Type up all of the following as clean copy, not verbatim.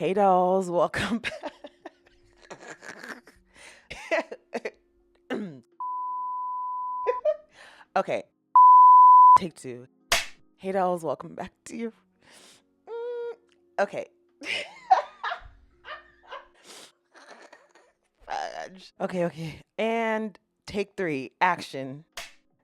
Hey dolls, welcome back. Okay, take two. Hey dolls, welcome back to your. Okay. Fudge. Okay. And take three. Action.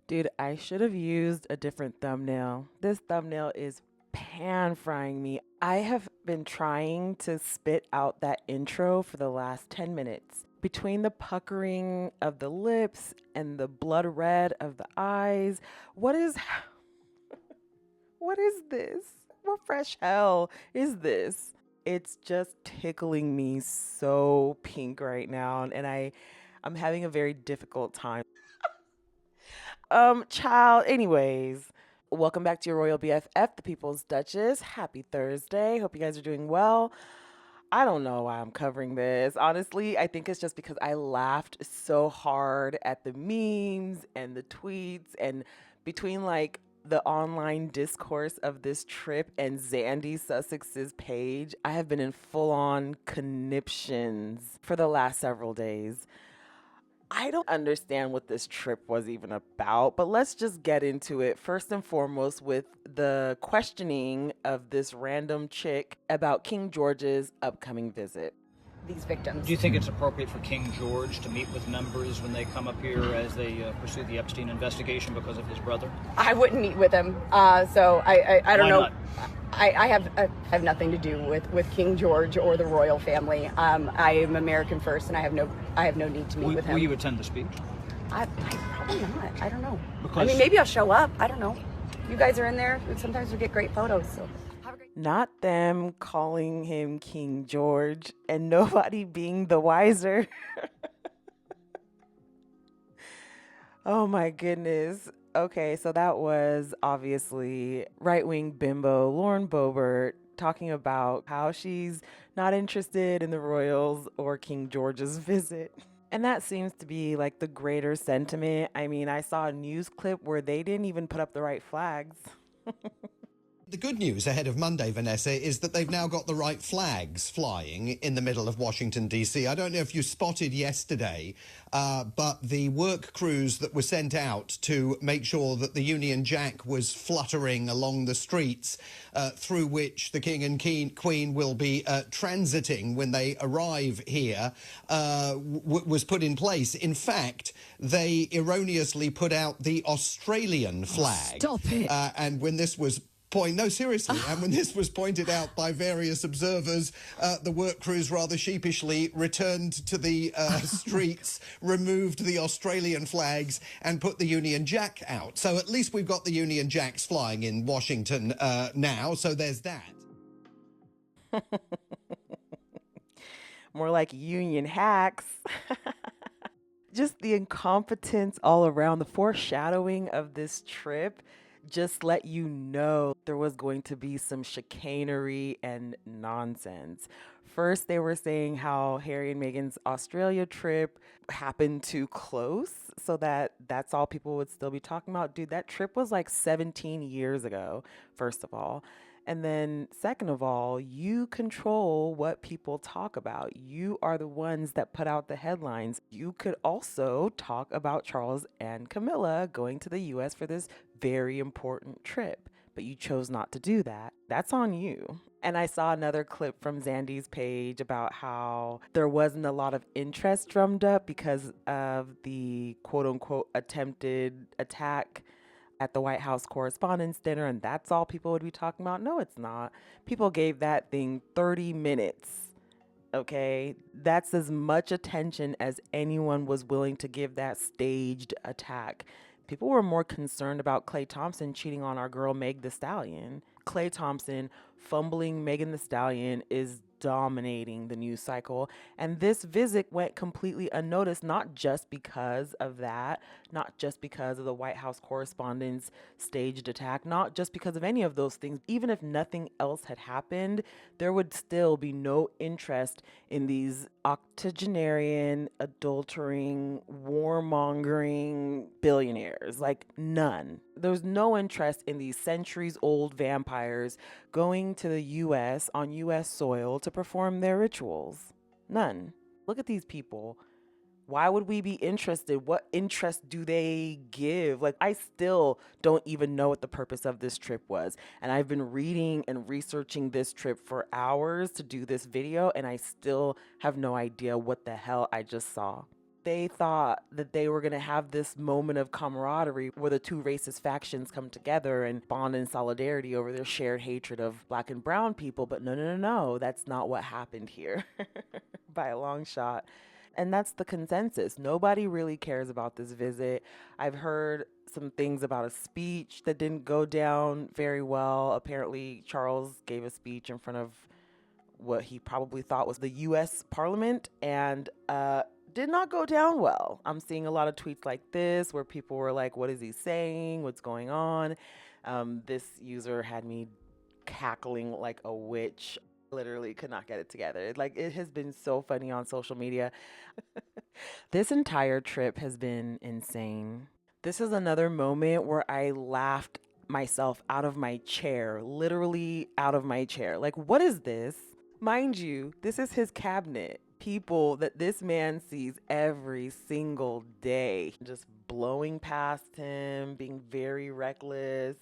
Dude, I should have used a different thumbnail. This thumbnail is pan frying me. I have been trying to spit out that intro for the last 10 minutes. Between the puckering of the lips and the blood red of the eyes, what is what is this? What fresh hell is this? It's just tickling me so pink right now, and I'm having a very difficult time. Child, anyways, welcome back to your Royal BFF, the People's Duchess. Happy Thursday. Hope you guys are doing well. I don't know why I'm covering this. Honestly, I think it's just because I laughed so hard at the memes and the tweets and between like the online discourse of this trip and Zandy Sussex's page, I have been in full on conniptions for the last several days. I don't understand what this trip was even about, but let's just get into it. First and foremost, with the questioning of this random chick about King George's upcoming visit. These victims. Do you think it's appropriate for King George to meet with members when they come up here as they pursue the Epstein investigation because of his brother? I wouldn't meet with him, so I don't Why know. not? I have nothing to do with King George or the royal family. I am American first, and I have no need to meet with him. Will you attend the speech? I probably not. I don't know. Because maybe I'll show up. I don't know. You guys are in there. Sometimes we get great photos. So have a great. Not them calling him King George and nobody being the wiser. Oh my goodness. Okay, so that was obviously right-wing bimbo Lauren Boebert talking about how she's not interested in the royals or King George's visit. And that seems to be like the greater sentiment. I mean, I saw a news clip where they didn't even put up the right flags. The good news ahead of Monday, Vanessa, is that they've now got the right flags flying in the middle of Washington, D.C. I don't know if you spotted yesterday, but the work crews that were sent out to make sure that the Union Jack was fluttering along the streets through which the King and Queen will be transiting when they arrive here was put in place. In fact, they erroneously put out the Australian flag. Stop it. And when this was seriously. And when this was pointed out by various observers, the work crews rather sheepishly returned to the streets, removed the Australian flags and put the Union Jack out. So at least we've got the Union Jacks flying in Washington now. So there's that. More like Union hacks. Just the incompetence all around, the foreshadowing of this trip just let you know there was going to be some chicanery and nonsense. First, they were saying how Harry and Meghan's Australia trip happened too close, so that's all people would still be talking about. Dude, that trip was like 17 years ago, first of all. And then, second of all, you control what people talk about. You are the ones that put out the headlines. You could also talk about Charles and Camilla going to the US for this very important trip, but you chose not to do that. That's on you. And I saw another clip from Zandy's page about how there wasn't a lot of interest drummed up because of the quote unquote attempted attack at the White House Correspondents' Dinner, and that's all people would be talking about. No, it's not. People gave that thing 30 minutes, okay? That's as much attention as anyone was willing to give that staged attack. People were more concerned about Klay Thompson cheating on our girl Meg the Stallion. Klay Thompson fumbling Megan the Stallion is dominating the news cycle. And this visit went completely unnoticed, not just because of that, not just because of the White House correspondents' staged attack, not just because of any of those things. Even if nothing else had happened, there would still be no interest in these octogenarian, adultering, warmongering billionaires. Like, none. There's no interest in these centuries old vampires going to the US on US soil to perform their rituals. None. Look at these people. Why would we be interested? What interest do they give? Like, I still don't even know what the purpose of this trip was. And I've been reading and researching this trip for hours to do this video, and I still have no idea what the hell I just saw. They thought that they were going to have this moment of camaraderie where the two racist factions come together and bond in solidarity over their shared hatred of black and brown people. But no, no, no, no. That's not what happened here by a long shot. And that's the consensus. Nobody really cares about this visit. I've heard some things about a speech that didn't go down very well. Apparently, Charles gave a speech in front of what he probably thought was the US Parliament and did not go down well. I'm seeing a lot of tweets like this where people were like, what is he saying? What's going on? This user had me cackling like a witch. Literally could not get it together. Like, it has been so funny on social media. This entire trip has been insane. This is another moment where I laughed myself out of my chair, literally out of my chair. Like, what is this? Mind you, this is his cabinet. People that this man sees every single day, just blowing past him, being very reckless.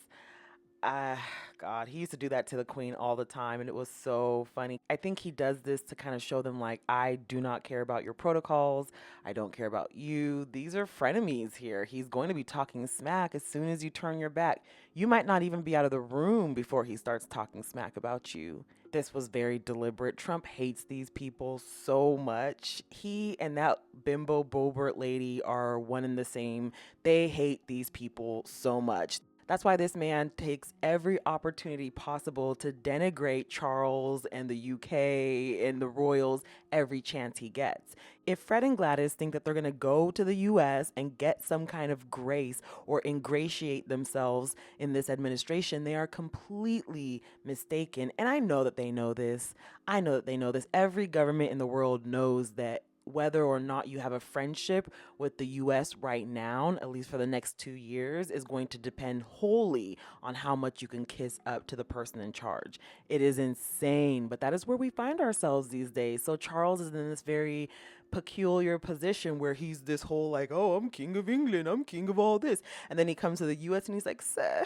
God, he used to do that to the queen all the time, and it was so funny. I think he does this to kind of show them, like, I do not care about your protocols. I don't care about you. These are frenemies here. He's going to be talking smack as soon as you turn your back. You might not even be out of the room before he starts talking smack about you. This was very deliberate. Trump hates these people so much. He and that bimbo Bobert lady are one and the same. They hate these people so much. That's why this man takes every opportunity possible to denigrate Charles and the UK and the royals every chance he gets. If Fred and Gladys think that they're going to go to the US and get some kind of grace or ingratiate themselves in this administration, they are completely mistaken. And I know that they know this. I know that they know this. Every government in the world knows that whether or not you have a friendship with the US right now, at least for the next 2 years, is going to depend wholly on how much you can kiss up to the person in charge. It is insane, but that is where we find ourselves these days. So Charles is in this very peculiar position where he's this whole like, oh, I'm king of England, I'm king of all this. And then he comes to the US and he's like, sir,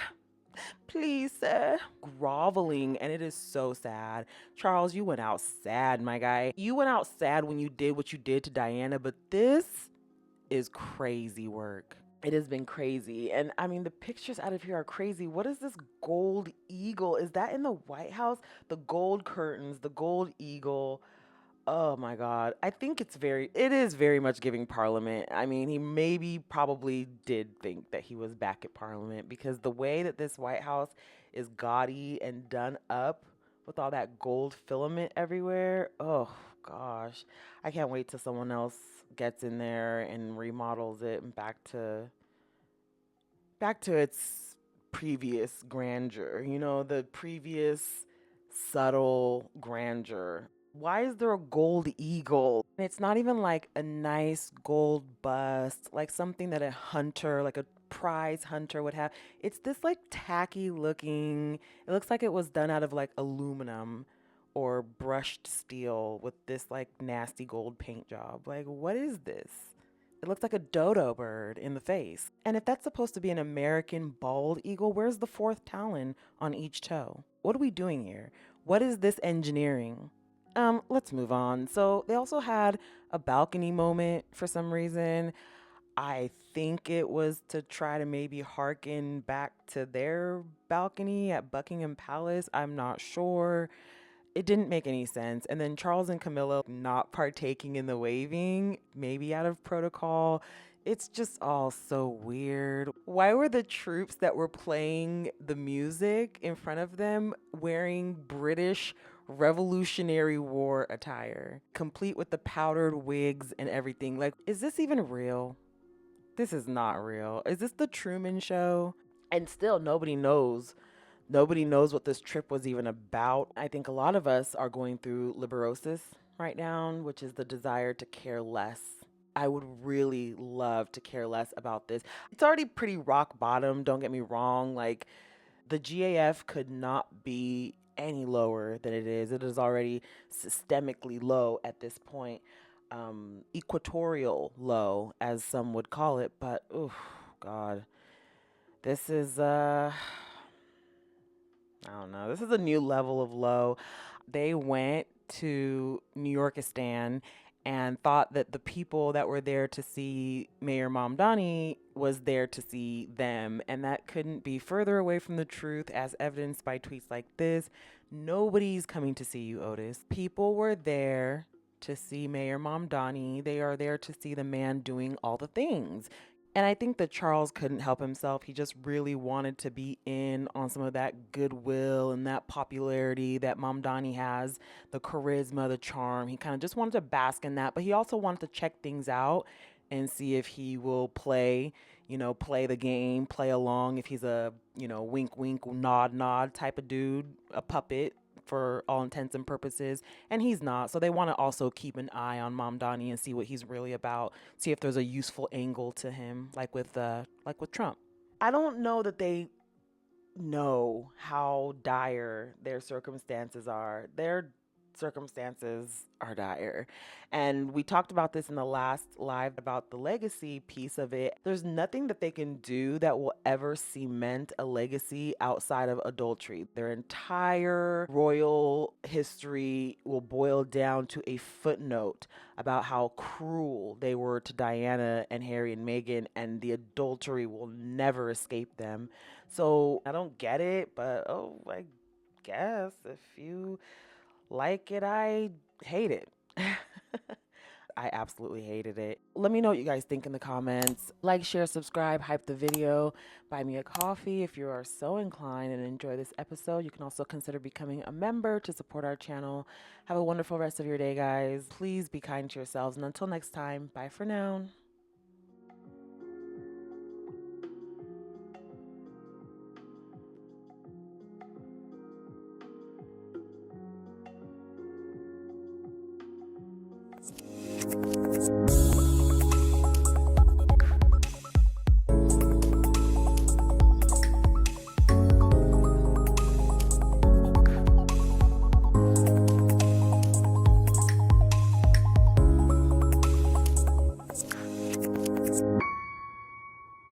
please, sir. Groveling, and it is so sad. Charles, you went out sad, my guy. You went out sad when you did what you did to Diana, but this is crazy work. It has been crazy. And I mean, the pictures out of here are crazy. What is this gold eagle? Is that in the White House? The gold curtains, the gold eagle. Oh my God. I think it is very much giving Parliament. I mean, he probably did think that he was back at Parliament because the way that this White House is gaudy and done up with all that gold filament everywhere. Oh gosh. I can't wait till someone else gets in there and remodels it and back to its previous grandeur, the previous subtle grandeur. Why is there a gold eagle? It's not even like a nice gold bust, like something that a hunter, like a prize hunter would have. It's this like tacky looking, it looks like it was done out of like aluminum or brushed steel with this like nasty gold paint job. Like, what is this? It looks like a dodo bird in the face. And if that's supposed to be an American bald eagle, where's the fourth talon on each toe? What are we doing here? What is this engineering? Let's move on. So they also had a balcony moment for some reason. I think it was to try to maybe harken back to their balcony at Buckingham Palace. I'm not sure. It didn't make any sense. And then Charles and Camilla not partaking in the waving, maybe out of protocol. It's just all so weird. Why were the troops that were playing the music in front of them wearing British Revolutionary War attire, complete with the powdered wigs and everything? Like, is this even real? This is not real. Is this the Truman Show? And still, nobody knows. Nobody knows what this trip was even about. I think a lot of us are going through liberosis right now, which is the desire to care less I would really love to care less about this. It's already pretty rock bottom, don't get me wrong. Like, the GAF could not be any lower than it is. It is already systemically low at this point, equatorial low, as some would call it. But, oh, God, this is, I don't know. This is a new level of low. They went to New Yorkistan and thought that the people that were there to see Mayor Mamdani was there to see them. And that couldn't be further away from the truth, as evidenced by tweets like this. Nobody's coming to see you, Otis. People were there to see Mayor Mamdani. They are there to see the man doing all the things. And I think that Charles couldn't help himself. He just really wanted to be in on some of that goodwill and that popularity that Mamdani has, the charisma, the charm. He kind of just wanted to bask in that, but he also wanted to check things out and see if he will play, play the game, play along, if he's a, wink, wink, nod, nod type of dude, a puppet for all intents and purposes, and he's not. So they want to also keep an eye on Mamdani and see what he's really about, see if there's a useful angle to him, like with Trump. I don't know that they know how dire their circumstances are. Their circumstances are dire. And we talked about this in the last live about the legacy piece of it. There's nothing that they can do that will ever cement a legacy outside of adultery. Their entire royal history will boil down to a footnote about how cruel they were to Diana and Harry and Meghan, and the adultery will never escape them. So I don't get it, but I guess if you like it, I hate it. I absolutely hated it. Let me know what you guys think in the comments. Like, share, subscribe, hype the video, buy me a coffee if you are so inclined and enjoy this episode. You can also consider becoming a member to support our channel. Have a wonderful rest of your day, guys. Please be kind to yourselves. And until next time, bye for now.